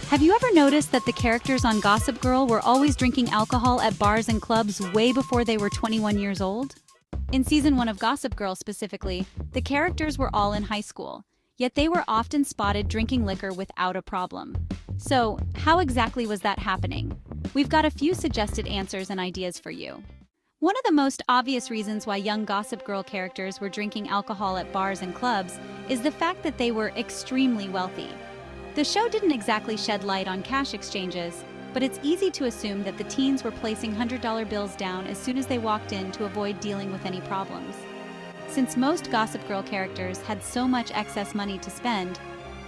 Have you ever noticed that the characters on Gossip Girl were always drinking alcohol at bars and clubs way before they were 21 years old? In season 1 of Gossip Girl specifically, the characters were all in high school, yet they were often spotted drinking liquor without a problem. So, how exactly was that happening? We've got a few suggested answers and ideas for you. One of the most obvious reasons why young Gossip Girl characters were drinking alcohol at bars and clubs is the fact that they were extremely wealthy. The show didn't exactly shed light on cash exchanges, but it's easy to assume that the teens were placing $100 bills down as soon as they walked in to avoid dealing with any problems. Since most Gossip Girl characters had so much excess money to spend,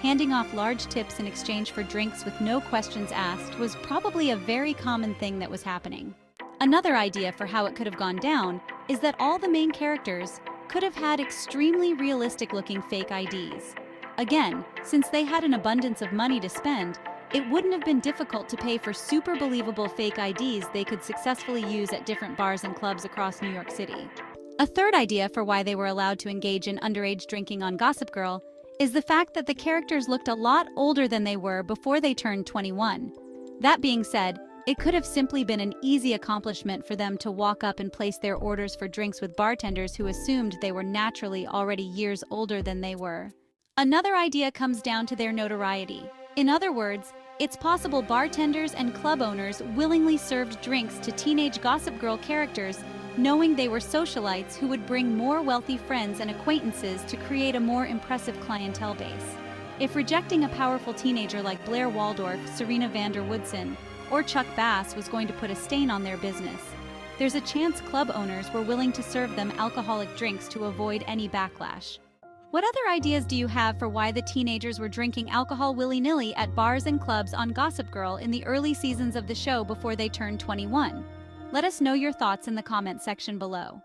handing off large tips in exchange for drinks with no questions asked was probably a very common thing that was happening. Another idea for how it could have gone down is that all the main characters could have had extremely realistic-looking fake IDs. Again, since they had an abundance of money to spend, it wouldn't have been difficult to pay for super believable fake IDs they could successfully use at different bars and clubs across New York City. A third idea for why they were allowed to engage in underage drinking on Gossip Girl is the fact that the characters looked a lot older than they were before they turned 21. That being said, it could have simply been an easy accomplishment for them to walk up and place their orders for drinks with bartenders who assumed they were naturally already years older than they were. Another idea comes down to their notoriety. In other words, it's possible bartenders and club owners willingly served drinks to teenage Gossip Girl characters, knowing they were socialites who would bring more wealthy friends and acquaintances to create a more impressive clientele base. If rejecting a powerful teenager like Blair Waldorf, Serena van der Woodsen, or Chuck Bass was going to put a stain on their business, there's a chance club owners were willing to serve them alcoholic drinks to avoid any backlash. What other ideas do you have for why the teenagers were drinking alcohol willy-nilly at bars and clubs on Gossip Girl in the early seasons of the show before they turned 21? Let us know your thoughts in the comment section below.